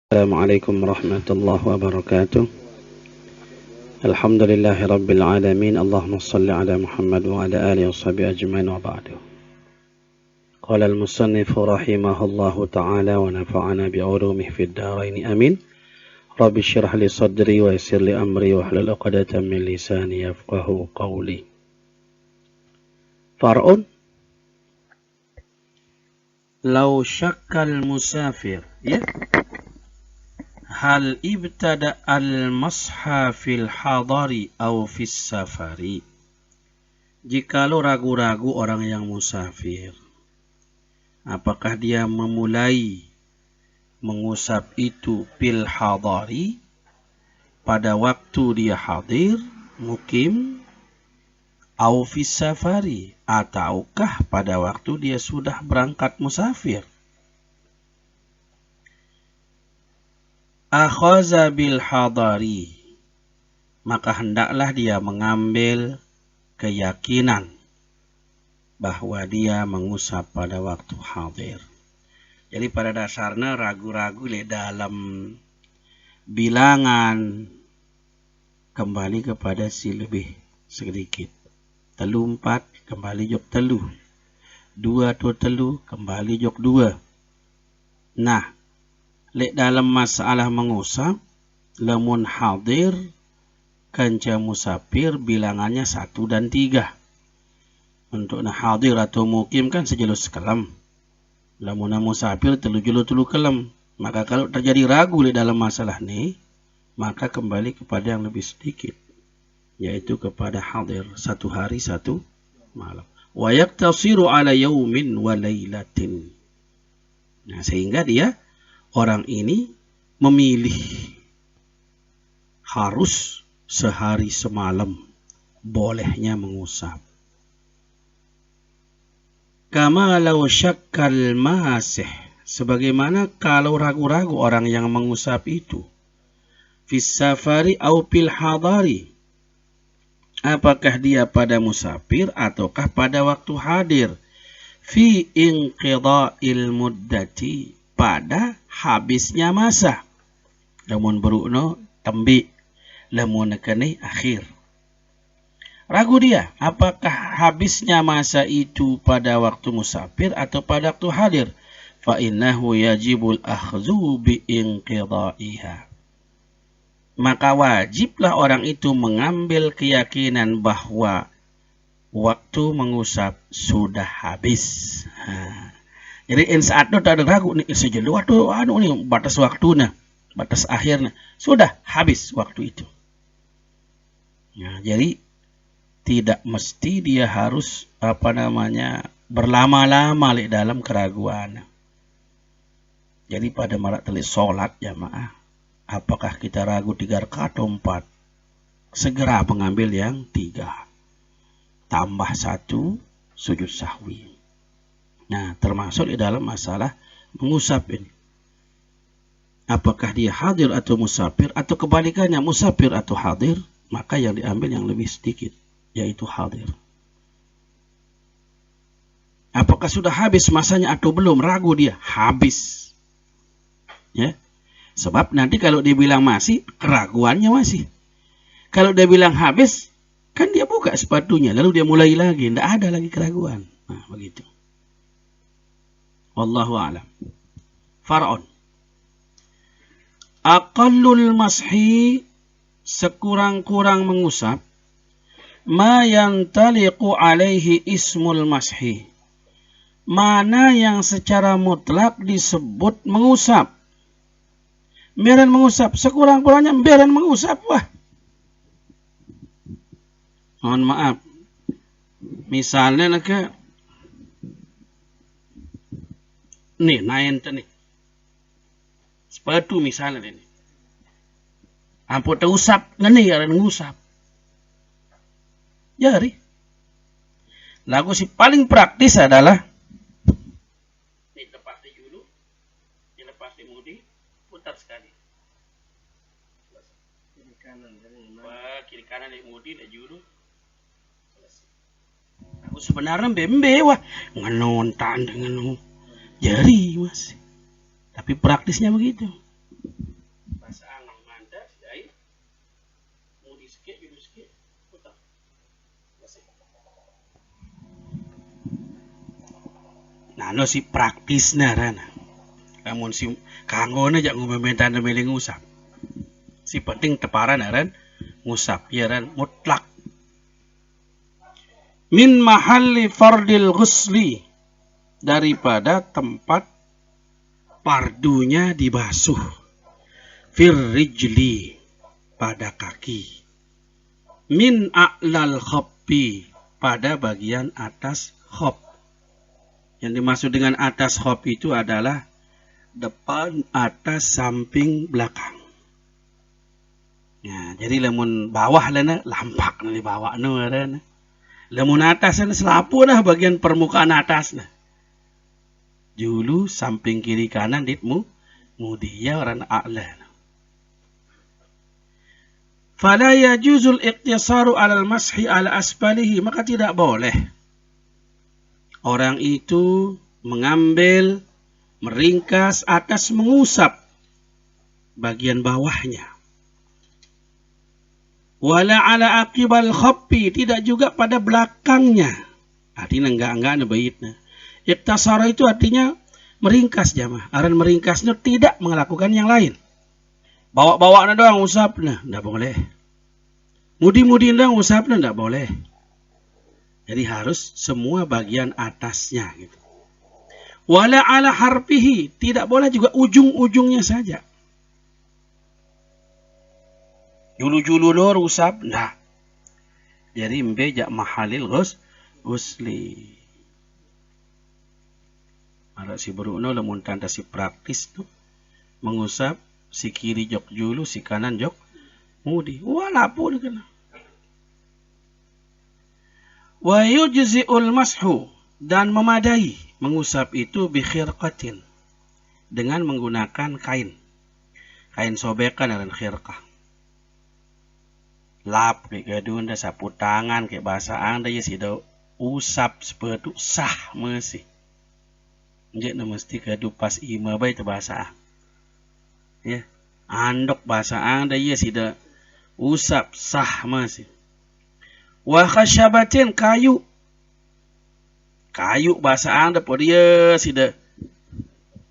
Assalamualaikum warahmatullahi wabarakatuh. Alhamdulillahi rabbil alamin. Allahumma salli ala Muhammad wa ala alihi wa sahbihi ajma'in wa ba'du. Qala al-musannif rahimahullahu ta'ala wa nafa'ana bi'ulumihi fid dharain amin. Rabbi shrah li sadri wa yassir li amri wa hlul 'uqdatam min lisani yafqahu qawli. Far'un law syakkal musafir, ya. Hal ibtada al-masha fil hadari aw fis safari. Jikalau ragu-ragu orang yang musafir, apakah dia memulai mengusap itu fil hadari, pada waktu dia hadir mukim, aw fis safari, ataukah pada waktu dia sudah berangkat musafir. Akhaza bil hadari, maka hendaklah dia mengambil keyakinan bahwa dia mengusap pada waktu hadir. Jadi pada dasarnya ragu-ragu dalam bilangan kembali kepada si lebih sedikit. Telu 4 kembali jok telu, 2 tu telu kembali jok 2. Nah, dalam masalah mengusap, lamun hadir kanca musafir bilangannya 1 dan 3. Untuk hadir atau mukim kan sejelus kelam. Lamun musafir telu kelam. Maka kalau terjadi ragu dalam masalah ini, maka kembali kepada yang lebih sedikit, yaitu kepada hadir 1 hari 1 malam. Wa yaktasiru ala yaumin wa lailatin. Nah, sehingga orang ini memilih harus sehari semalam bolehnya mengusap. Kama law syakkal masih, sebagaimana kalau ragu-ragu orang yang mengusap itu fis safari au fil hadari, apakah dia pada musafir ataukah pada waktu hadir, fi inqida'il muddati, pada habisnya masa. Lamun berukno tembi, lamun kene akhir. Ragu dia, apakah habisnya masa itu pada waktu musafir atau pada waktu hadir? Fa innahu yajibul akhdhu bi inqidaiha. Maka wajiblah orang itu mengambil keyakinan bahwa waktu mengusap sudah habis. Jadi saat itu tak ada ragu nih, sejelu waktu nih batas waktunya, batas akhirnya sudah habis waktu itu. Nah, jadi tidak mesti dia harus berlama-lama dalam keraguan. Jadi pada marak telis sholat jamaah, apakah kita ragu 3 rakaat atau 4? Segera mengambil yang 3. Tambah 1 sujud sahwi. Nah, termasuk di dalam masalah mengusap ini. Apakah dia hadir atau musafir, atau kebalikannya musafir atau hadir, maka yang diambil yang lebih sedikit, yaitu hadir. Apakah sudah habis masanya atau belum? Ragu dia, habis. Ya. Sebab nanti kalau dia bilang masih, keraguannya masih. Kalau dia bilang habis, kan dia buka sepatunya, lalu dia mulai lagi, tidak ada lagi keraguan. Nah, begitu. Wallahu a'lam. Far'un. Aqallul mashi, sekurang-kurang mengusap, ma yantaliqu alaihi ismul mashi, mana yang secara mutlak disebut mengusap. Beren mengusap, sekurang-kurangnya beren mengusap, wah. Mohon maaf. Misalnya nih, naik nih. Sepatu misalnya ini. Ampun usap, ngene ya ngusap. Jadi, lagu si paling praktis adalah dilepas di dulu, dilepas di mudi, putar sekali. Kiri kanan di mudi, di dulu. Aku sebenarnya bembe wah, ngenontan dengan jari mas. Tapi praktisnya begitu. Nah, no si praktisna rana. Namun si kanggone jak ngumementan milih ngusap. Si penting teparan ran ngusap ya ran mutlak. Min mahalli fardil ghusli, daripada tempat pardunya dibasuh. Firrijli, pada kaki. Min a'lal khoppi, pada bagian atas khop. Yang dimaksud dengan atas khop itu adalah depan, atas, samping, belakang. Ya, jadi lamun bawah lana lampak di bawah nu ada. Lamun atas lana selapu dah bagian permukaan atas nah. Julu samping kiri kanan ditmu mudiya orang a'la. Fala yajuzul iqtisaru 'alal mashi 'ala asfalihi, maka tidak boleh orang itu mengambil, meringkas atas, mengusap bagian bawahnya. Wala 'ala aqibal khaffi, tidak juga pada belakangnya. Artinya enggak baitna. Iqtasara itu artinya meringkas jamaah. Aran meringkasnya tidak melakukan yang lain. Bawa-bawa doang usapna, enggak boleh. Mudi-mudi doang usapna, enggak boleh. Jadi harus semua bagian atasnya gitu. Wala 'ala harfihi, tidak boleh juga ujung-ujungnya saja. Julu-julu lor usap, nah. Jadi mbejak mahalil ghusli. Ada si beruno lamun tanda si praktis tuh mengusap si kiri jok julu, si kanan jok mudi. Wah lapu dia kena. Wa yujzi'ul mashu, dan memadai mengusap itu bi khirqatin, dengan menggunakan kain. Kain sobekan dan khirqah. Lap kayak gadun dah sapu tangan kayak bahasa anda ya sih dah usap seperti sah masih. Jadi mesti gadu pas ima baik bahasa. Ya, andok bahasa anda ya sih dah usap sah masih. Wa khasyabatin, kayu. Kayu bahasa anda po dia sih dah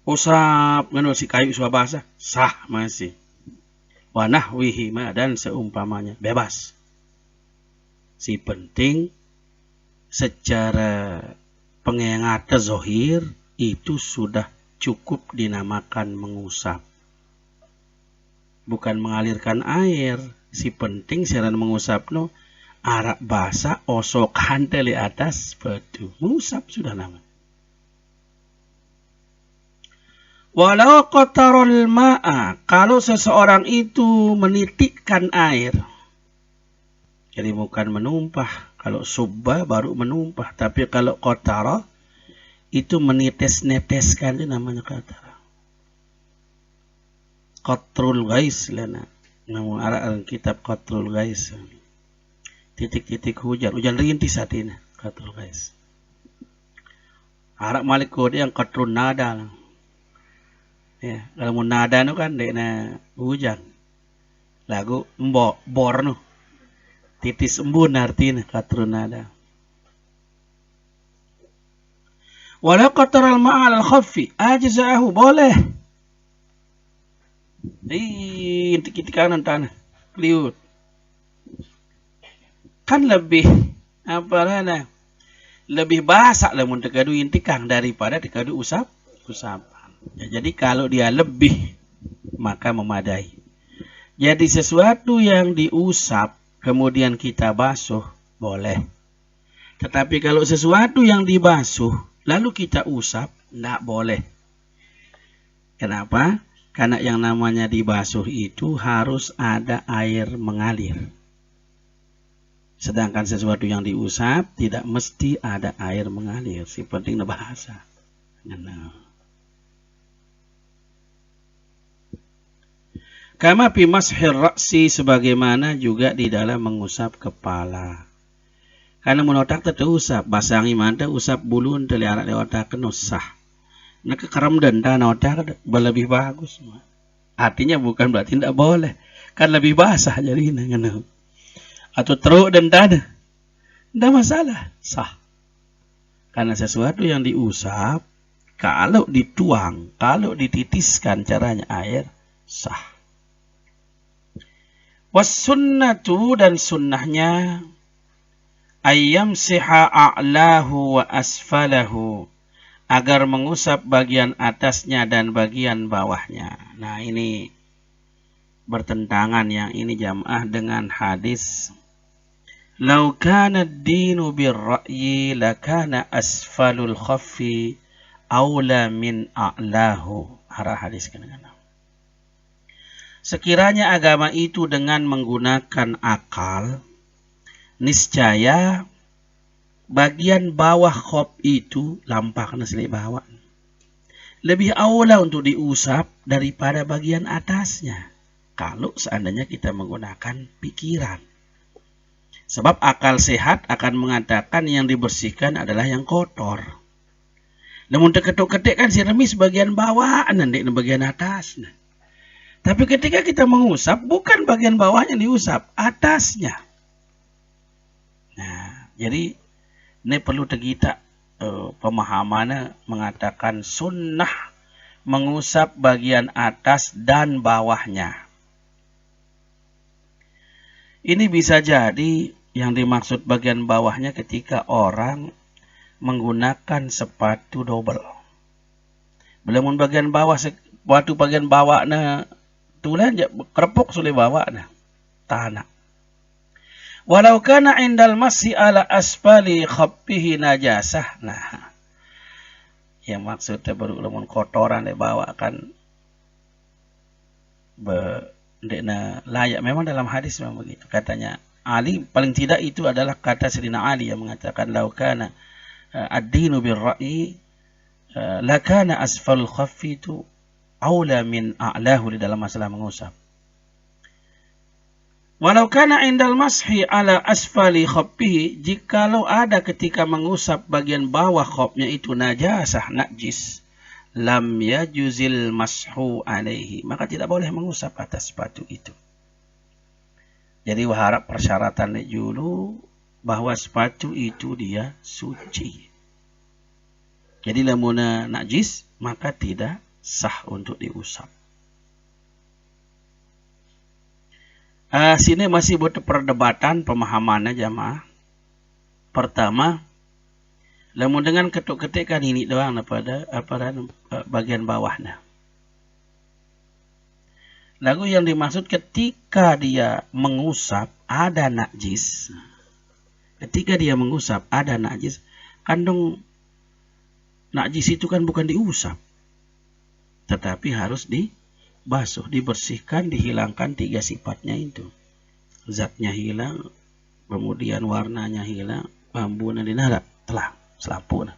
usap ngano si kayu suah bahasa sah masih. Wa nahwihi ma, dan seumpamanya, bebas. Si penting secara pengingatan zohir itu sudah cukup dinamakan mengusap. Bukan mengalirkan air. Si penting siaran mengusap no arak basah osokan teli atas batu. Mengusap sudah nama. Walau qatarul ma'a, kalau seseorang itu menitikkan air. Jadi bukan menumpah. Kalau subba baru menumpah. Tapi kalau qatara itu menites-neteskan, itu namanya qatara. Qatrul ghais lana. Namun arah kitab qatrul ghais. Titik-titik hujan. Hujan rintis saat ini. Qatrul ghais. Arah malik kode yang qatrul nada lah. Ya, kalau mau nada nu kan dek na hujan. Lagu bor nu. Titis embun artinya qatrul nada. Walau qataral ma'al khaffi ajza'ahu, boleh. Intik kanan tanah liut. Kan lebih apa lebih basah lamun tekadu intikang daripada tekadu usapan. Ya, jadi kalau dia lebih maka memadai. Jadi sesuatu yang diusap kemudian kita basuh boleh. Tetapi kalau sesuatu yang dibasuh lalu kita usap tidak boleh. Kenapa? Karena yang namanya dibasuh itu harus ada air mengalir. Sedangkan sesuatu yang diusap tidak mesti ada air mengalir. Si penting bahasa. Kama fi mashir ra'si, sebagaimana juga di dalam mengusap kepala. Karena menotak terusap, basangi manda usap bulu teliarak di otak kenusah. Nak keram dan tanah otak lebih bagus. Artinya bukan berarti tidak boleh, kan lebih basah jadi ngene. Atau teruk dan tanah, tidak masalah, sah. Karena sesuatu yang diusap Kalau dituang, kalau dititiskan caranya air sah. Was-sunnatu, dan sunnahnya ayyam siha a'lahu wa asfalahu, agar mengusap bagian atasnya dan bagian bawahnya. Nah, ini bertentangan yang ini jamaah dengan hadis lau kana ad-dinu bir-ra'yi lakana asfalul khaffi aula min a'lahu. Arah hadis kan. Sekiranya agama itu dengan menggunakan akal, niscaya bagian bawah khaf itu lampak nasli bawah lebih aula untuk diusap daripada bagian atasnya, kalau seandainya kita menggunakan pikiran. Sebab akal sehat akan mengatakan yang dibersihkan adalah yang kotor. Namun ketuk-ketik kan si remis bagian bawah, nanti bagian atas. Tapi ketika kita mengusap, bukan bagian bawahnya diusap, atasnya. Nah, jadi ini perlu kita pemahamannya mengatakan sunnah mengusap bagian atas dan bawahnya. Ini bisa jadi yang dimaksud bagian bawahnya ketika orang menggunakan sepatu double. Belum bagian bawah, sepatu bagian bawahnya tulen kerepuk sulit bawahnya tanah. Walau kana indal masih ala asfali khaffihi najasah. Nah, yang maksudnya baru lamun kotoran dibawa kan layak. Memang dalam hadis memang begitu. Katanya Ali, paling tidak itu adalah kata Sayyidina Ali yang mengatakan lau kana ad-dinu bir-ra'yi lakana asfalul khaffi itu aula min a'lahu, di dalam masalah mengusap. Walau kana indal mashi ala asfali khaffihi, jikalau ada ketika mengusap bagian bawah khafnya itu najasah, najis, lam yajuzil mashu alaihi, maka tidak boleh mengusap atas sepatu itu. Jadi harap persyaratan dulu bahwa sepatu itu dia suci. Jadi lamuna najis maka tidak sah untuk diusap. Sini masih butuh perdebatan pemahamannya jamaah. Pertama, lamun dengan ketuk-ketikan ini doang pada bagian bawahnya. Lagu yang dimaksud ketika dia mengusap ada najis. Ketika dia mengusap ada najis, kandung najis itu kan bukan diusap, tetapi harus dibasuh, dibersihkan, dihilangkan tiga sifatnya itu. Zatnya hilang, kemudian warnanya hilang, bambunya dinarak, telah selapu.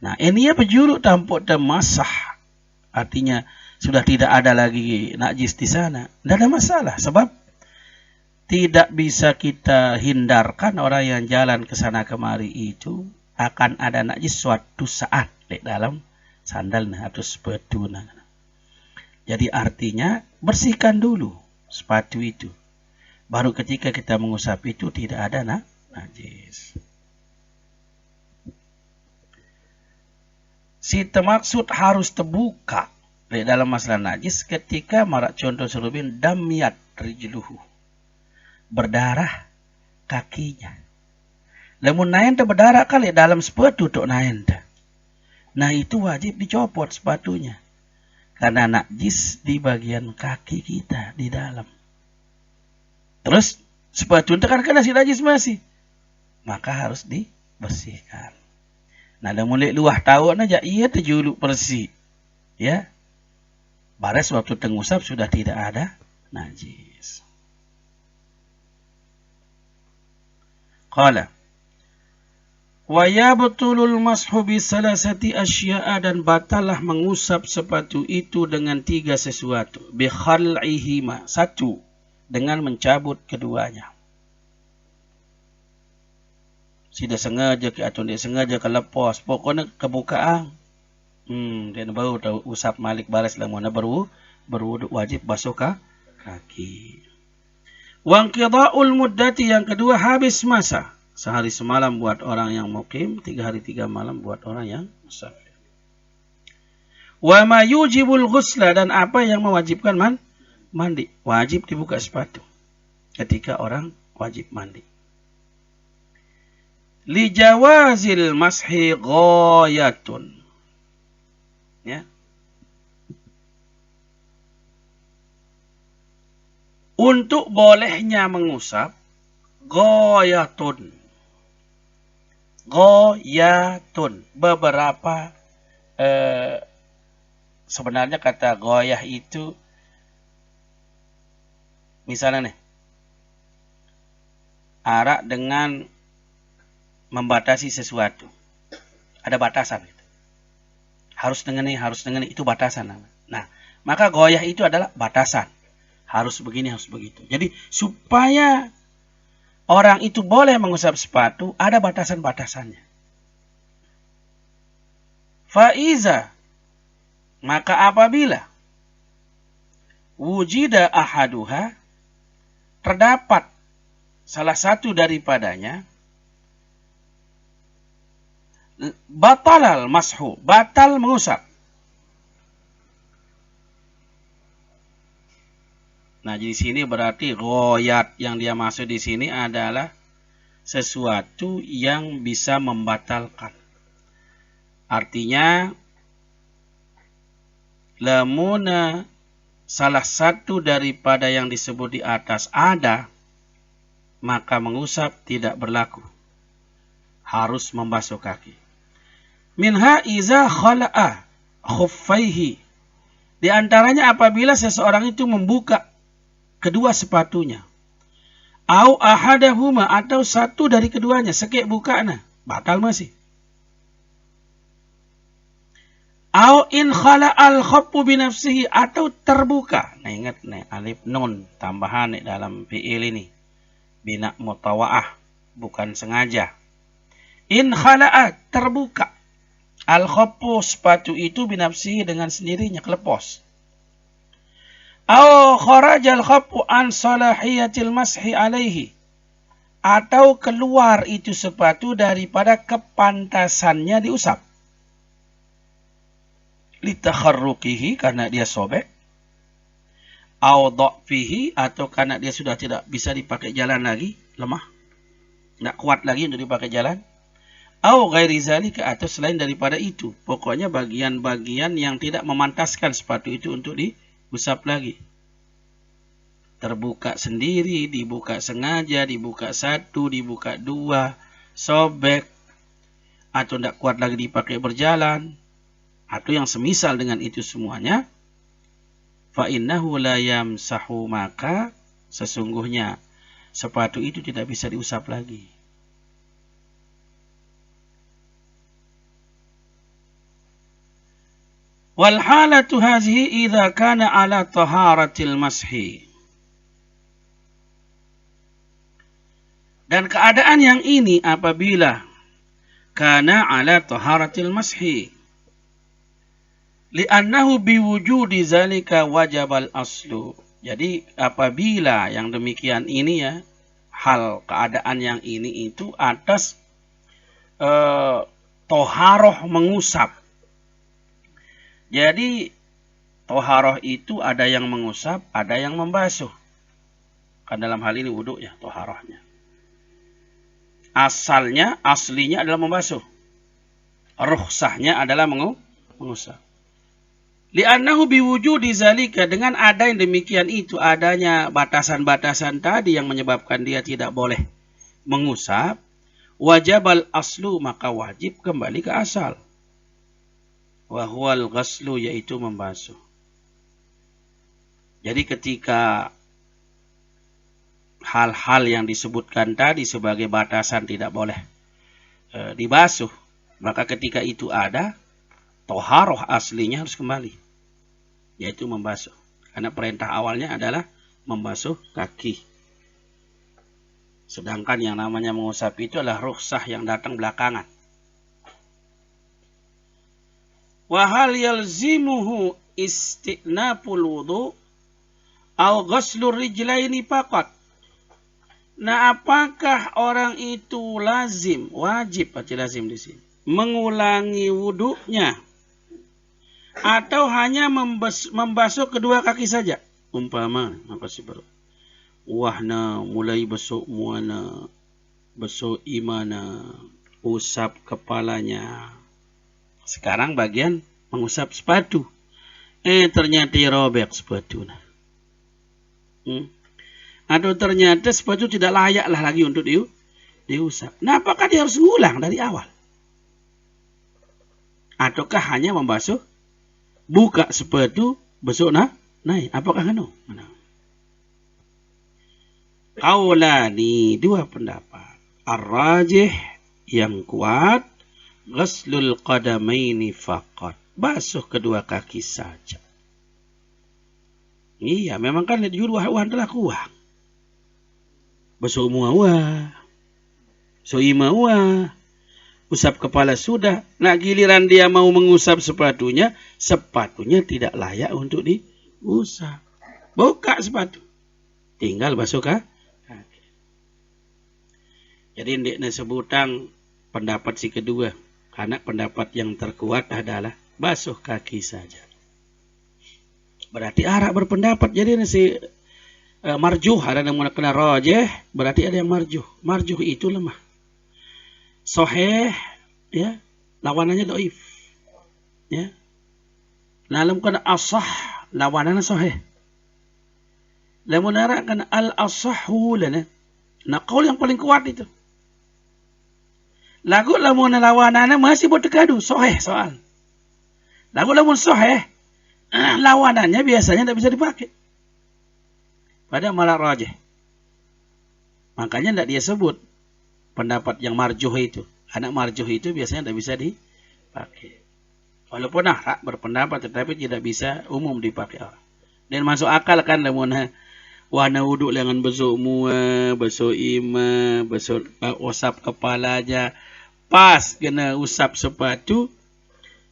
Nah, ini ya penjuru tampuk temasah, artinya sudah tidak ada lagi najis di sana. Tidak ada masalah, sebab tidak bisa kita hindarkan orang yang jalan ke sana kemari itu akan ada najis suatu saat di dalam sandalnya atau sepatunya. Jadi artinya bersihkan dulu sepatu itu. Baru ketika kita mengusap itu tidak ada najis. Si termaksud harus terbuka di dalam masalah najis ketika marak contoh selubin damyat rijluhu, berdarah kakinya. Lamun naen teh berdarah kali dalam sepatu tok naen teh. Nah itu wajib dicopot sepatunya. Karena najis di bagian kaki kita di dalam. Terus sepatu itu kan kena si najis masih. Maka harus dibersihkan. Nah lamun luah tahu aja iya terjuluk bersih. Ya. Bares waktu tengusap sudah tidak ada najis. Qala wa yabtulul mashu bi salasati asya'a, dan batalah mengusap sepatu itu dengan tiga sesuatu. Bi khal'ihima, satu, dengan mencabut keduanya. Tidak sengaja ke atau tidak sengaja ke lepas, pokoknya kebukaan. Dan baru tahu usap malik balas lamuna berwudu wajib basuh kaki. Wa inqida'ul muddati, yang kedua habis masa. Sehari semalam buat orang yang mukim, 3 hari 3 malam buat orang yang musafir. Wa ma yujibul ghusla, dan apa yang mewajibkan mandi. Wajib dibuka sepatu ketika orang wajib mandi. Li jawazil mashi ghayatun. Ya. Untuk bolehnya mengusap, ghayatun. Ghayatun. Beberapa sebenarnya kata ghayah itu, misalnya nih, arak dengan membatasi sesuatu. Ada batasan. Harus dengan ini, itu batasan. Nah, maka ghayah itu adalah batasan. Harus begini, harus begitu. Jadi, supaya orang itu boleh mengusap sepatu, ada batasan-batasannya. Faiza, maka apabila wujida ahaduha, terdapat salah satu daripadanya, batalal mashu, batal mengusap. Nah, di sini berarti ghayat yang dia maksud di sini adalah sesuatu yang bisa membatalkan. Artinya, lamuna salah satu daripada yang disebut di atas ada, maka mengusap tidak berlaku. Harus membasuh kaki. Minha iza khala'a khuffaihi. Di antaranya apabila seseorang itu membuka kedua sepatunya. Au ahadahuma, atau satu dari keduanya, sekek bukana, batal masih. Au in khala'al khaffu binafsihi, atau terbuka. Nah, ingat nih, alif nun tambahan nih dalam fi'il ini. Bina mutawa'ah, bukan sengaja. In khala'a, terbuka. Al khaffu, sepatu itu, binafsihi, dengan sendirinya, kelepos. Au kharajal khaffu an salahiyatil mashi alaihi, atau keluar itu sepatu daripada kepantasannya diusap. Litakharruqihi, karena dia sobek. Au dha'fihi, atau karena dia sudah tidak bisa dipakai jalan lagi, lemah, tidak kuat lagi untuk dipakai jalan. Au ghairi zalika, atau selain daripada itu. Pokoknya bagian-bagian yang tidak memantaskan sepatu itu untuk diusap lagi. Terbuka sendiri, dibuka sengaja, dibuka satu, dibuka dua, sobek, atau tidak kuat lagi dipakai berjalan, atau yang semisal dengan itu semuanya, fa innahu la yamsahu, maka sesungguhnya sepatu itu tidak bisa diusap lagi. Wal halatu hazihi idza kana ala taharatil mashi. Dan keadaan yang ini apabila kana ala taharatil mashi, li'annahu biwujudi zalika wajabal aslu. Jadi apabila yang demikian ini ya, hal keadaan yang ini itu atas toharoh mengusap. Jadi toharoh itu ada yang mengusap, ada yang membasuh. Kan dalam hal ini wudhu ya, toharohnya. Aslinya adalah membasuh. Rukhsahnya adalah mengusap. Li'annahu biwujudi zalika, dengan ada yang demikian itu, adanya batasan-batasan tadi yang menyebabkan dia tidak boleh mengusap, wajabal aslu, maka wajib kembali ke asal. Wa huwal ghaslu, yaitu membasuh. Jadi ketika hal-hal yang disebutkan tadi sebagai batasan tidak boleh dibasuh, maka ketika itu ada, toharoh aslinya harus kembali, yaitu membasuh. Karena perintah awalnya adalah membasuh kaki. Sedangkan yang namanya mengusap itu adalah rukhsah yang datang belakangan. Wa hal yalzimuhu istinaful wudu au ghaslur rijlaini faqat. Nah, apakah orang itu lazim, wajib, berarti lazim di sini, mengulangi wudunya atau hanya membasuh kedua kaki saja. Umpama apa sih bro? Wahna mulai basuh muana, basuh imana, usap kepalanya. Sekarang bagian mengusap sepatu. Ternyata robek sepatu. Atau ternyata sepatu tidak layaklah lagi untuk diusap. Nah, apakah dia harus ngulang dari awal? Ataukah hanya membasuh, buka sepatu, besok naik? Apakah anu? Qaulani, dua pendapat. Ar-rajih, yang kuat, ghaslul qadamaini faqat, basuh kedua kaki saja. Iya, memang kan juruhan telah kuat. Basuh muawah, soima wah, usap kepala sudah. Nah, giliran dia mau mengusap sepatunya, sepatunya tidak layak untuk diusap. Buka sepatu, tinggal basuh kaki. Jadi ini sebutan pendapat si kedua, karena pendapat yang terkuat adalah basuh kaki saja. Berarti Arab berpendapat, jadi si marjuh, ada yang menggunakan rajih, berarti ada yang marjuh. Marjuh itu lemah. Sahih, ya, lawanannya dhaif. Ya. Lalu kana asah, lawanannya sahih. Lamun kan al-asahhu lana. Nah, qaul yang paling kuat itu. Lagu lamun lawanannya masih bertekadu, sahih soal. Lagu lamun sahih, lawanannya biasanya tidak bisa dipakai. Pada malah rajih. Makanya tidak dia sebut pendapat yang marjuh itu. Anak marjuh itu biasanya tidak bisa dipakai. Walaupun Ahrak berpendapat tetapi tidak bisa umum dipakai orang. Dan masuk akal kan lamun warna wuduk dengan besok mua, besok ima, besok usap kepala aja. Pas kena usap sepatu,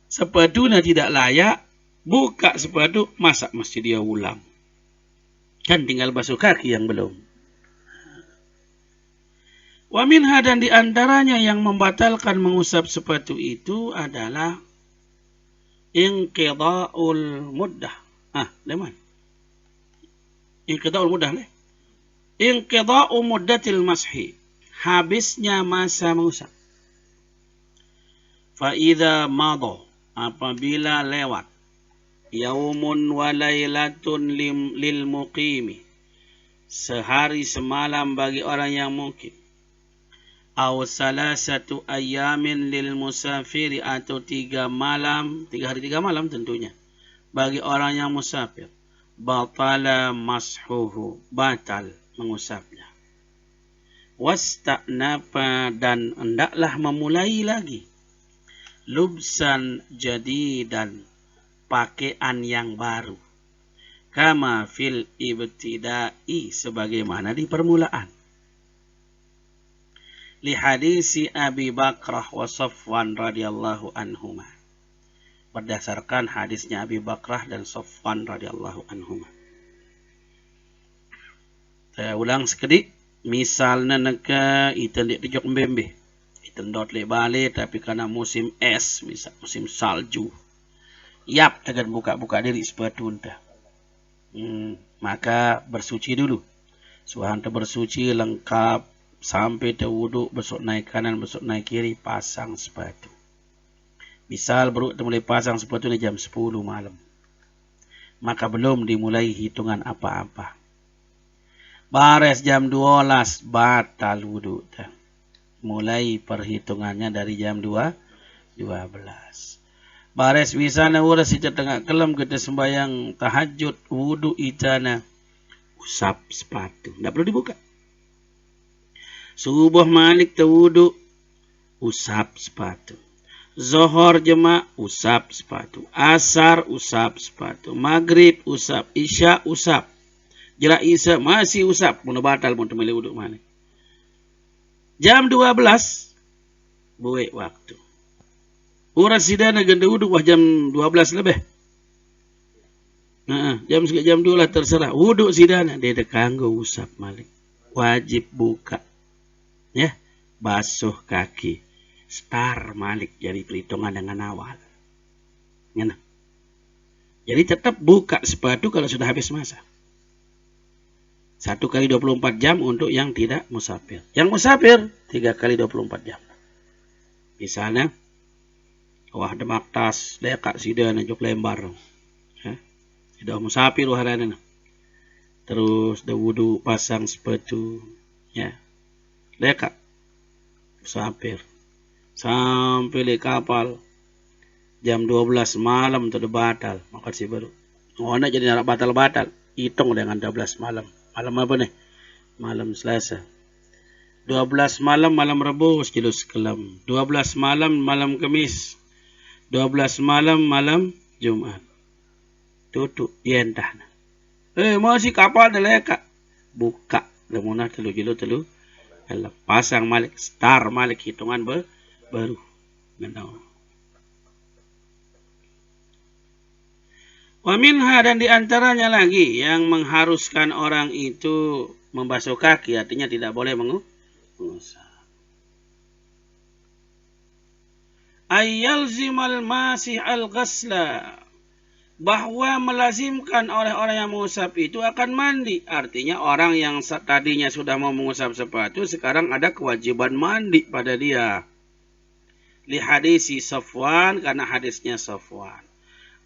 sepatunya tidak layak, buka sepatu, masa mesti dia ulang. Kan tinggal basuh kaki yang belum. Wa minha, dan diantaranya yang membatalkan mengusap sepatu itu adalah inqida'ul muddah. Leman. Inqida'ul muddah leh. Inqida'u muddatil mashi. Habisnya masa mengusap. Fa idza madha, apabila lewat, yaumun wa lailatun lil muqimi, sehari semalam bagi orang yang mukim, aw salasatu ayamin lil musafiri, atau 3 hari 3 malam tentunya bagi orang yang musafir, batala mashuhu, batal mengusapnya. Wasta'nafa, dan hendaklah memulai lagi, lubsan jadidan, pakaian yang baru, kama fil ibtida'i, sebagaimana di permulaan. Li hadisi Abi Bakrah wa Safwan radhiyallahu anhuma, berdasarkan hadisnya Abi Bakrah dan Safwan radhiyallahu anhuma. Saya ulang sekedik, misalnya neka itan di jok mbembe, itan dot le bale, tapi karena musim es, misal musim salju, yap akan buka-buka diri sepatu entah. Maka bersuci dulu. Suhanta bersuci lengkap sampai terwuduk, besok naik kanan, besok naik kiri, pasang sepatu. Misal baru mulai pasang sepatu ni jam 10 malam, maka belum dimulai hitungan apa-apa. Bares jam 12 batal wudhu. Mulai perhitungannya dari jam 12. Bares bisana uras ita tengah kelam kita sembayang tahajud, wudhu itana, usap sepatu, tidak perlu dibuka. Subuh malik tawudhu, usap sepatu. Zohor jema, usap sepatu. Asar, usap sepatu. Maghrib, usap. Isya, usap. Jela Isya masih usap, mun batal mun temeli wudhu malik. Jam 12 buwe waktu. Uras sidana ganda wudhu wah jam 12 lebih. Jam 2 lah terserah. Wudhu sidana dia kanggo usap malik. Wajib buka. Ya, basuh kaki. Star malik jadi perhitungan dengan awal. Ngena. Jadi tetap buka sepatu kalau sudah habis masa. 1 kali 24 jam untuk yang tidak musafir. Yang musafir 3 kali 24 jam. Misalnya, wah demak tas, lekak sida na jok lembar. Sudah musafir waharana. Terus dah wudu pasang sepatu. Ya. Lekak. Musafir. Sampai di kapal. Jam 12 malam tu batal. Maka si baru. Oh, nak jadi nak batal-batal. Hitung dengan 12 malam. Malam apa nih? Malam Selasa. 12 malam malam Rabu jelus kelam. 12 malam malam Kamis. 12 malam malam Jumat. Tutup yentah. Masih kapal dah lekak. Buka. Lemuna telu jilo telu. Pasang malik. Star malik hitungan baru. Menau. Wa minha, dan diantaranya lagi yang mengharuskan orang itu membasuh kaki, artinya tidak boleh mengusap. Ayyalzimal masih al-ghasla, bahwa melazimkan oleh orang yang mengusap itu akan mandi. Artinya orang yang tadinya sudah mau mengusap sepatu, sekarang ada kewajiban mandi pada dia. Li hadisi Safwan, karena hadisnya Safwan.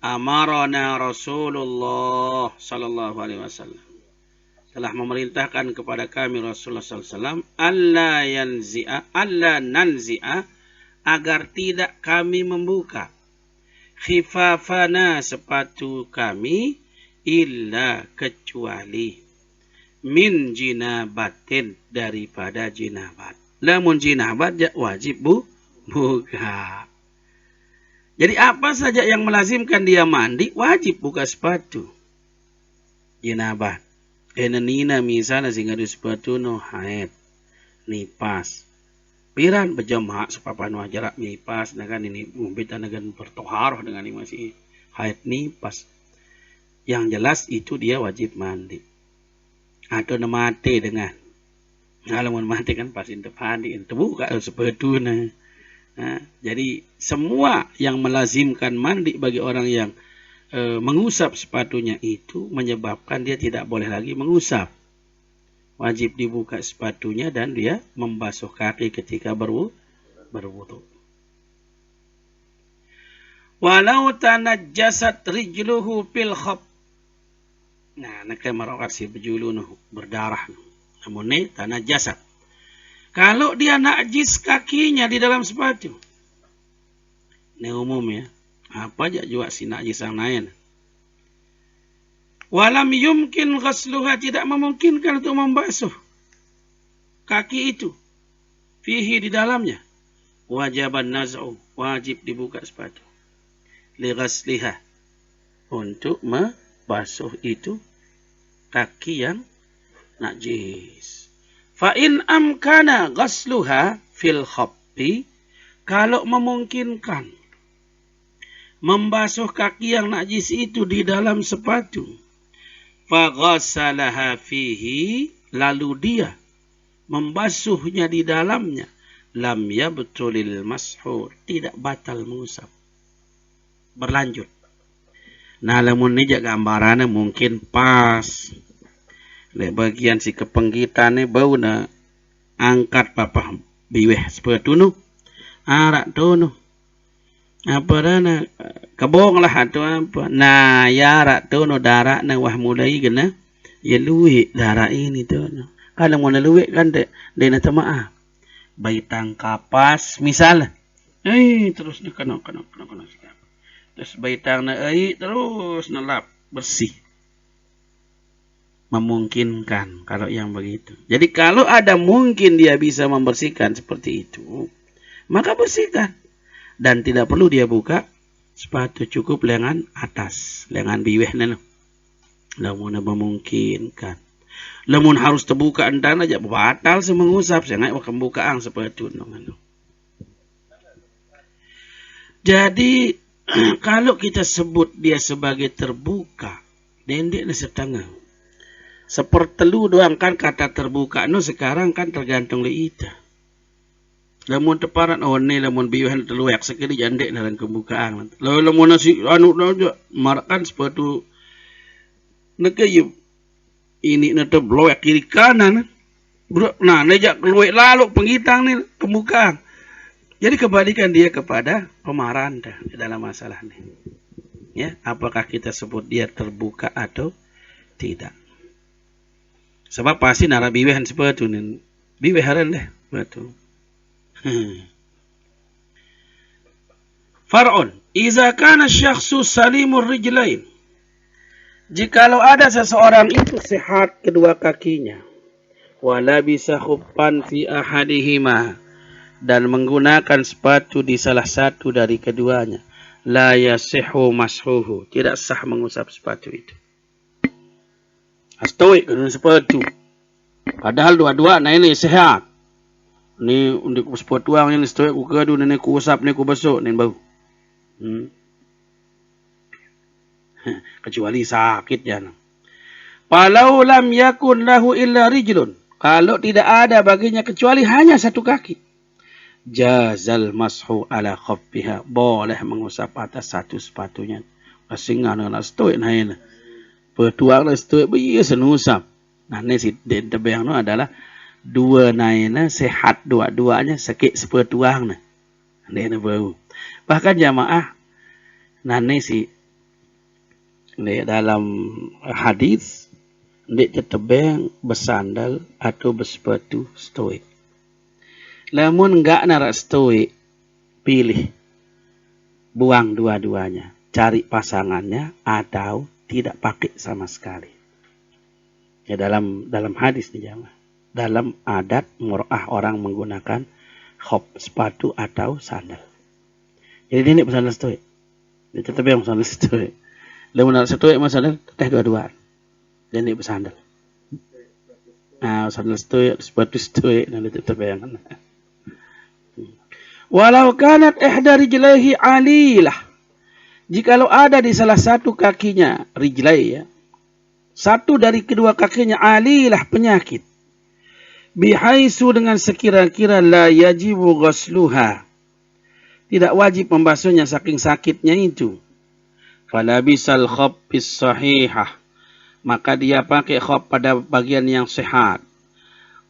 Amarana Rasulullah sallallahu alaihi wasallam, telah memerintahkan kepada kami Rasulullah sallallahu alaihi wasallam alla nanzi'a, agar tidak kami membuka khifafana, sepatu kami, illa, kecuali, min jinabatin, daripada jinabat. Lamun jinabat wajib buka. Jadi apa saja yang melazimkan dia mandi, wajib buka sepatu. Jinabat. Enanina misalnya sehingga di sepatu no haid, nipas. Piran berjamaah sepapan wajarak nipas, dengan ini mumpitan dengan bertoharoh dengan ini masih haid nipas. Yang jelas itu dia wajib mandi. Atau mati dengan. Kalau mau mati kan pasti mandi, itu buka sepatu nah. Nah, jadi semua yang melazimkan mandi bagi orang yang mengusap sepatunya itu menyebabkan dia tidak boleh lagi mengusap. Wajib dibuka sepatunya dan dia membasuh kaki ketika berwudu. Walau tanajjasat rijluhu fil khab. Nah, nak marokat si bejulu berdarah. Namun ini tanajjasat. Kalau dia najis kakinya di dalam sepatu. Ini umum ya. Apa aja juga si najis yang lain. Walam yumkin ghasluha, tidak memungkinkan untuk membasuh kaki itu. Fihi, di dalamnya. Wajaban naz'u, wajib dibuka sepatu. Li ghasliha, untuk membasuh itu kaki yang najis. Fa in amkana ghasluha fil khaffi, kalau memungkinkan membasuh kaki yang najis itu di dalam sepatu, fa ghassalaha fihi, lalu dia membasuhnya di dalamnya, lam yabtulil mashur, tidak batal mengusap. Berlanjut. Nah, lamun ini gambarannya mungkin pas. Lek bagian si kepenggitan bau na angkat papa biweh sepatu nu arak tu nu apa dana kebong lah atau apa. Nah ya arak tu nu darah na wah mulai kena ya luwe darah ini tu nu. Kalau mau luwe kan de na tamaah baitang kapas misalnya terus na kena terus baitang na terus nalap bersih. Memungkinkan kalau yang begitu. Jadi kalau ada mungkin dia bisa membersihkan seperti itu, maka bersihkan. Dan tidak perlu dia buka sepatu, cukup lengan atas, lengan biweh nana. Lamun memungkinkan. Lamun harus terbuka entan aja batal semengusap, saya nggak akan bukaan sepatu nana. Jadi kalau kita sebut dia sebagai terbuka, dendek setengah. Sepertelu doang kan kata terbuka. No sekarang kan tergantung liita. Lamun teparat ni lamun biuhan terluak sekali jandek dalam kebukaan. Lamun nasi anu marakan sepatu nakayu ini nata bloak kiri kanan. Bro, nah nejak keluar lalu penggitang ni kebukaan. Jadi kembalikan dia kepada pemarahan dalam masalah ini. Ya, apakah kita sebut dia terbuka atau tidak? Sebab pasti nara biwehan sepatu ni. Biweharan deh, betul. Far'un, iza kana syakhsu salimur rijlain. Jikalau ada seseorang itu sehat kedua kakinya, wala bisa khufan fi ahadihima, dan menggunakan sepatu di salah satu dari keduanya, la yasihu mashuhu, tidak sah mengusap sepatu itu. Astoik dengan sepatu. Padahal dua-dua nah ini sehat. Ni untuk sepatu ang ini stoik ku kedu ni ku usap ni ku besok ni bau. Kecuali sakit jangan. Palau lam yakun lahu illa rijlun. Kalau tidak ada baginya kecuali hanya satu kaki. Jazal mashu ala khaffiha. Boleh mengusap atas satu sepatunya. Pasingan dengan stoik nah ini. Petuang lah stoik biasa usap. Nah ni si tebang no adalah dua naina sehat dua-duanya sakit sepetuang nah. Ini bau. Bahkan jamaah nane si dalam hadis dia tetebeng bersandal atau bersepatu stoik. Lamun enggak narak stoik, pilih buang dua-duanya, cari pasangannya atau tidak pakai sama sekali. Ya dalam hadis nih jamaah. Dalam adat mur'ah orang menggunakan khop sepatu atau sandal. Jadi ini bersandal stoik. Dia tetebeng bersandal stoik. Lamun nak stoik masalah teh dua-dua. Dan dia bersandal. Nah, sandal stoik, sepatu stoik dan dia terbayang. Walau kanat ihda rijlaihi alilah. Jikalau ada di salah satu kakinya rijlai ya. Satu dari kedua kakinya alilah penyakit. Bihaisu dengan sekira-kira la yajibu ghasluha. Tidak wajib membasuhnya saking sakitnya itu. Fala bisal khaffis sahihah, maka dia pakai khaf pada bagian yang sehat.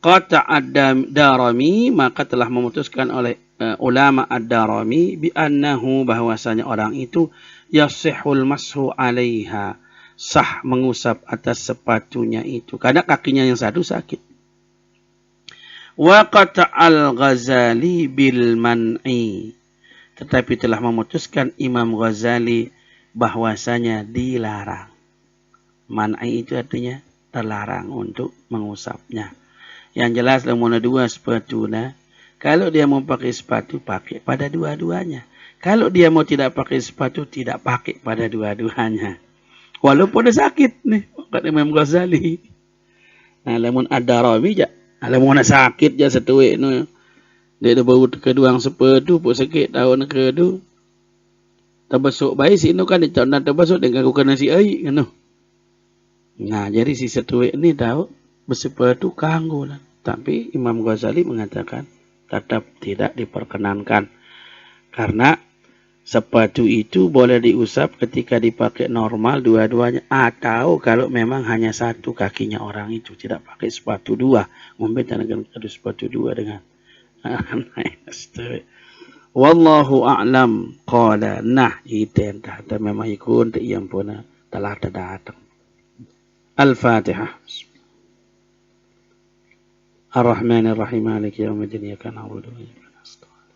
Qata ad-Darimi, maka telah memutuskan oleh ulama ad-Darimi bi annahu, bahwasanya orang itu yasihul mashu alaiha, sah mengusap atas sepatunya itu karena kakinya yang satu sakit. Wa qata al-Ghazali bil man'i, tetapi telah memutuskan Imam Ghazali bahwasanya dilarang. Man'i itu artinya terlarang untuk mengusapnya. Yang jelas lamun dua sepatu nah, kalau dia mau pakai sepatu pakai pada dua-duanya. Kalau dia mau tidak pakai sepatu tidak pakai pada dua-duanya. Walaupun dia sakit nih, kata Imam Ghazali. Nah, lamun ad-Darimi ja, lamun sakit ja setuik no. Dia ada bau keduang sepatu pun sakit tahun kedu. Terbesuk bayi si inu kan dia nak terbesuk dengan aku kena si ai kan. Nah, jadi si setuik ni tahu bersepatu kanggo lah. Tapi Imam Ghazali mengatakan tetap tidak diperkenankan karena sepatu itu boleh diusap ketika dipakai normal dua-duanya atau kalau memang hanya satu kakinya orang itu tidak pakai sepatu dua. Mungkin dengan ada sepatu dua dengan wallahu a'lam qala. Nah itu entah memang ikut yang pun telah datang. Al-Fatihah. Ar-Rahmanir-Rahim, Maliki yaumiddin, iyyaka na'budu wa iyyaka nasta'in.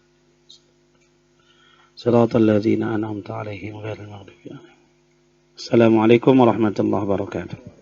Shiratal ladzina an'amta 'alaihim ghairil maghdubi 'alaihim. Assalamualaikum warahmatullahi wabarakatuh.